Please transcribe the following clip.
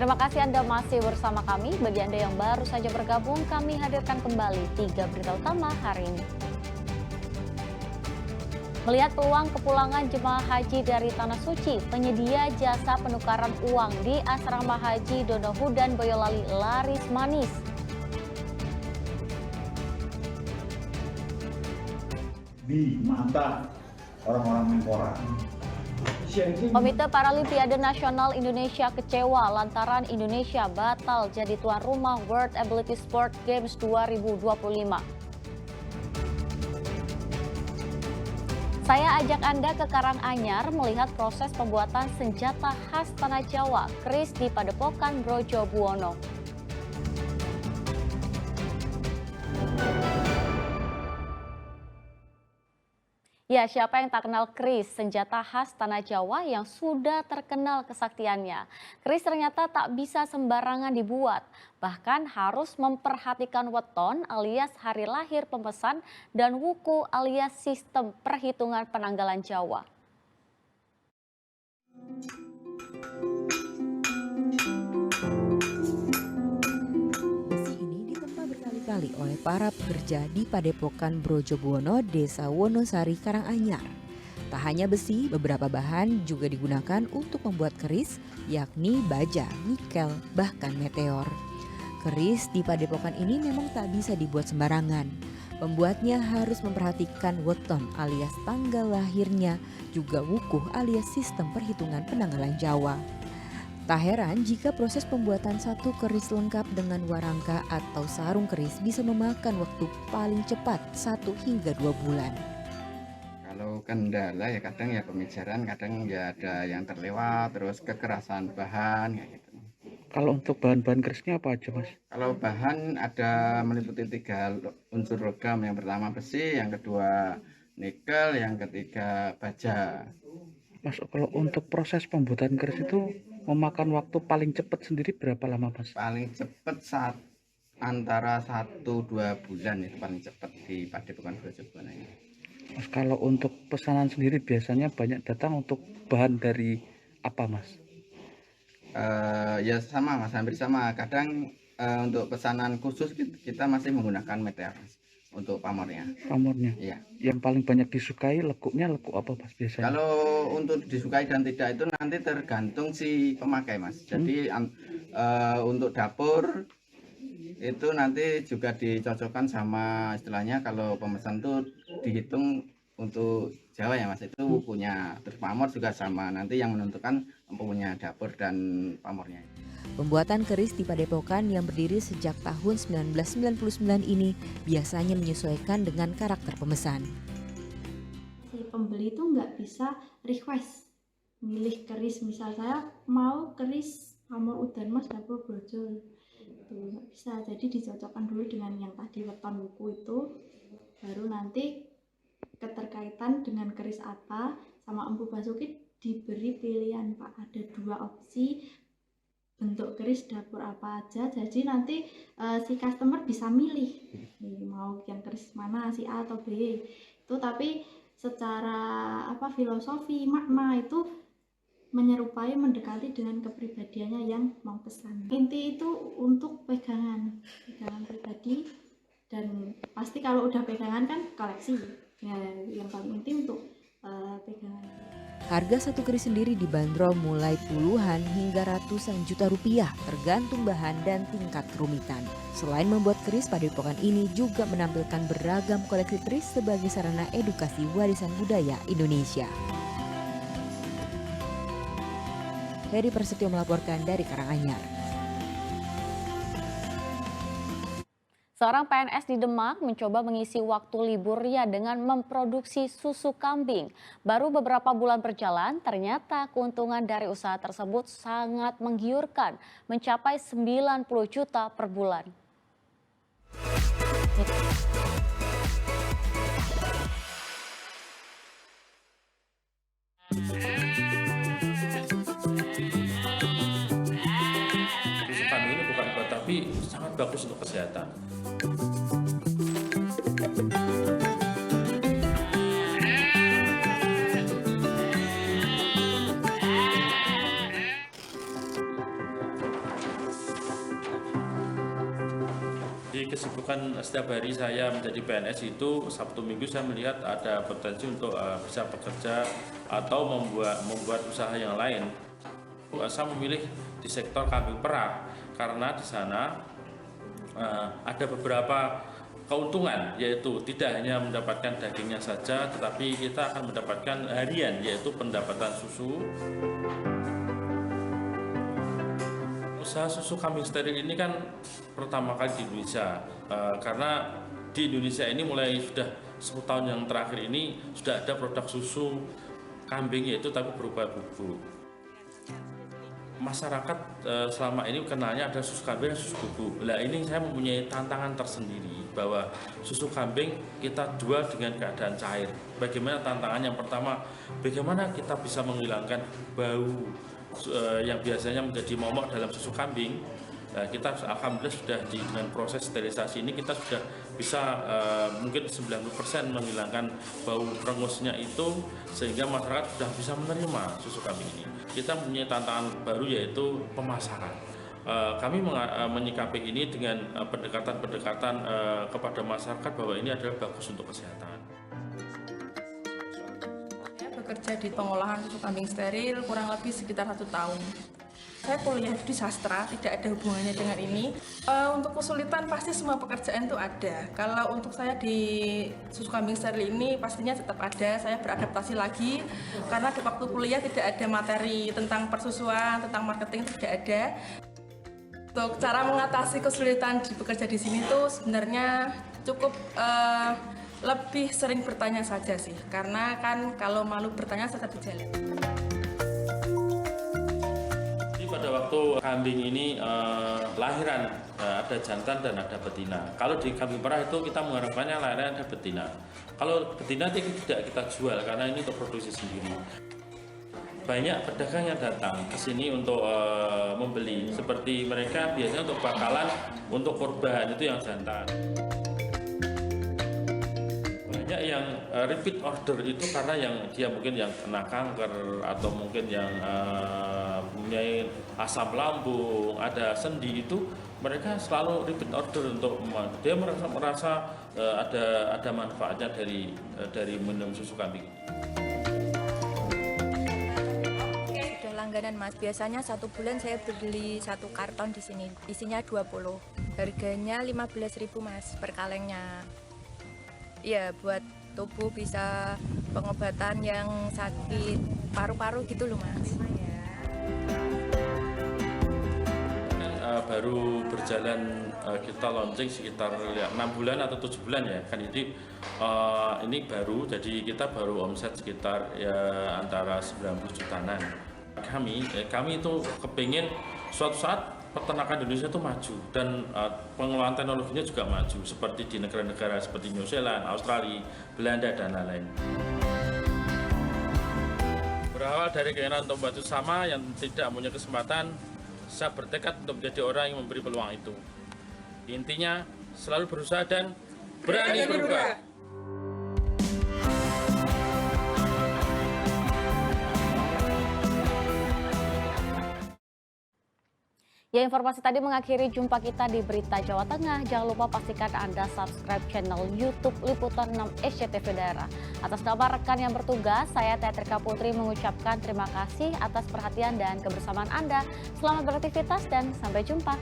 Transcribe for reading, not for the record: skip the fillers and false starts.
Terima kasih Anda masih bersama kami. Bagi Anda yang baru saja bergabung, kami hadirkan kembali 3 berita utama hari ini. Melihat peluang kepulangan jemaah haji dari Tanah Suci, penyedia jasa penukaran uang di Asrama Haji Donohudan Boyolali laris manis. Di mata orang-orang Menpora. Komite Paralimpiade Nasional Indonesia kecewa lantaran Indonesia batal jadi tuan rumah World Ability Sport Games 2025. Saya ajak Anda ke Karanganyar melihat proses pembuatan senjata khas tanah Jawa, keris di Padepokan Brojo Buwono. Ya, siapa yang tak kenal keris, senjata khas tanah Jawa yang sudah terkenal kesaktiannya. Keris ternyata tak bisa sembarangan dibuat, bahkan harus memperhatikan weton alias hari lahir pemesan dan wuku alias sistem perhitungan penanggalan Jawa. Kali oleh para pekerja di Padepokan Brojo Buwono, Desa Wonosari, Karanganyar. Tak hanya besi, beberapa bahan juga digunakan untuk membuat keris, yakni baja, nikel, bahkan meteor. Keris di Padepokan ini memang tak bisa dibuat sembarangan. Pembuatnya harus memperhatikan weton alias tanggal lahirnya, juga wukuh alias sistem perhitungan penanggalan Jawa. Tak heran jika proses pembuatan satu keris lengkap dengan warangka atau sarung keris bisa memakan waktu paling cepat 1 hingga 2 bulan. Kalau kendala ya kadang ya pemijaran, kadang ya ada yang terlewat, terus kekerasan bahan kayak gitu. Kalau untuk bahan-bahan kerisnya apa aja, Mas? Kalau bahan ada meliputi 3 unsur logam, yang pertama besi, yang kedua nikel, yang ketiga baja. Mas, kalau untuk proses pembuatan keris itu memakan waktu paling cepat sendiri berapa lama, Mas? Paling cepat antara 1-2 bulan itu paling cepat di Padepokan Brojo Buwono ini. Mas, kalau untuk pesanan sendiri biasanya banyak datang untuk bahan dari apa, Mas? Ya sama Mas, hampir sama. Kadang untuk pesanan khusus kita masih menggunakan meteor untuk pamornya. Pamornya? Iya. Yang paling banyak disukai lekuknya lekuk apa, Mas, biasanya? Kalau untuk disukai dan tidak itu nanti tergantung si pemakai, Mas. Jadi untuk dapur itu nanti juga dicocokkan sama istilahnya, kalau pemesan tuh dihitung untuk Jawa ya Mas, itu wukunya. Terus pamor juga sama, nanti yang menentukan punya dapur dan pamornya. Pembuatan keris di Padepokan yang berdiri sejak tahun 1999 ini biasanya menyesuaikan dengan karakter pemesan. Si pembeli itu nggak bisa request milih keris, misal saya mau keris pamor udan mas dapur Brojo, itu nggak bisa. Jadi dicocokkan dulu dengan yang tadi weton wuku itu, baru nanti keterkaitan dengan keris apa sama Empu Basuki diberi pilihan Pak, ada 2 opsi bentuk keris dapur apa aja. Jadi nanti si customer bisa milih nih, mau yang keris mana, si A atau B itu. Tapi secara filosofi makna itu menyerupai, mendekati dengan kepribadiannya yang mau pesan. Inti itu untuk pegangan pribadi, dan pasti kalau udah pegangan kan koleksi ya, yang paling inti untuk pegangan. Harga satu keris sendiri dibanderol mulai puluhan hingga ratusan juta rupiah tergantung bahan dan tingkat kerumitan. Selain membuat keris, Padepokan ini juga menampilkan beragam koleksi keris sebagai sarana edukasi warisan budaya Indonesia. Heri Prasetyo melaporkan dari Karanganyar. Seorang PNS di Demak mencoba mengisi waktu liburnya dengan memproduksi susu kambing. Baru beberapa bulan berjalan, ternyata keuntungan dari usaha tersebut sangat menggiurkan, mencapai 90 juta per bulan. Susu kambing ini bukan obat, tapi sangat bagus untuk kesehatan. kesibukan setiap hari saya menjadi PNS itu, Sabtu Minggu saya melihat ada potensi untuk bisa bekerja atau membuat usaha yang lain. Saya memilih di sektor kambing perah karena di sana ada beberapa keuntungan, yaitu tidak hanya mendapatkan dagingnya saja, tetapi kita akan mendapatkan harian, yaitu pendapatan susu. Usaha susu kambing steril ini kan pertama kali di Indonesia, karena di Indonesia ini mulai sudah 10 tahun yang terakhir ini sudah ada produk susu kambing, yaitu tapi berupa bubuk. Masyarakat selama ini kenalnya ada susu kambing dan susu bubuk. Nah, ini saya mempunyai tantangan tersendiri bahwa susu kambing kita jual dengan keadaan cair. Bagaimana tantangan? Yang pertama, bagaimana kita bisa menghilangkan bau yang biasanya menjadi momok dalam susu kambing. Nah, kita alhamdulillah sudah dengan proses sterilisasi ini kita sudah bisa mungkin 90% menghilangkan bau rengusnya itu, sehingga masyarakat sudah bisa menerima susu kambing ini. Kita mempunyai tantangan baru, yaitu pemasaran. Kami menyikapi ini dengan pendekatan-pendekatan kepada masyarakat bahwa ini adalah bagus untuk kesehatan. Saya bekerja di pengolahan susu kambing steril kurang lebih sekitar 1 tahun. Saya kuliah di sastra, tidak ada hubungannya dengan ini. Untuk kesulitan pasti semua pekerjaan itu ada. Kalau untuk saya di susu kambing steril ini pastinya tetap ada. Saya beradaptasi lagi karena di waktu kuliah tidak ada materi tentang persusuan, tentang marketing, tidak ada. Untuk cara mengatasi kesulitan bekerja di sini tuh sebenarnya cukup lebih sering bertanya saja sih, karena kan kalau malu bertanya tetap berjalan. Pada waktu kambing ini lahiran, ada jantan dan ada betina. Kalau di kambing perah itu kita mengharapkannya lahiran ada betina. Kalau betina itu tidak kita jual karena ini untuk produksi sendiri. Banyak pedagang yang datang ke sini untuk membeli. Seperti mereka biasanya untuk bakalan, untuk kurban itu yang jantan. Banyak yang repeat order itu karena yang dia mungkin yang kena kanker atau mungkin yang mempunyai asam lambung, ada sendi, itu mereka selalu repeat order untuk dia merasa ada manfaatnya dari minum susu kambing. Sudah langganan Mas, biasanya 1 bulan saya beli 1 karton di sini, isinya 20. Harganya 15.000 Mas per kalengnya. Ya, buat tubuh bisa pengobatan yang sakit paru-paru gitu loh Mas. Baru berjalan kita launching sekitar 6 bulan atau 7 bulan ya kan, jadi ini baru, jadi kita baru omset sekitar ya antara 90 jutaan. Kami itu kepingin suatu saat peternakan Indonesia itu maju dan pengelolaan teknologinya juga maju seperti di negara-negara seperti New Zealand, Australia, Belanda dan lain-lain. Berawal dari keinginan untuk membantu sama yang tidak punya kesempatan, saya bertekad untuk menjadi orang yang memberi peluang itu. Intinya selalu berusaha dan berani berubah. Ya, informasi tadi mengakhiri jumpa kita di Berita Jawa Tengah. Jangan lupa pastikan Anda subscribe channel YouTube Liputan 6 SCTV Daerah. Atas nama rekan yang bertugas, saya Teatrika Putri mengucapkan terima kasih atas perhatian dan kebersamaan Anda. Selamat beraktivitas dan sampai jumpa.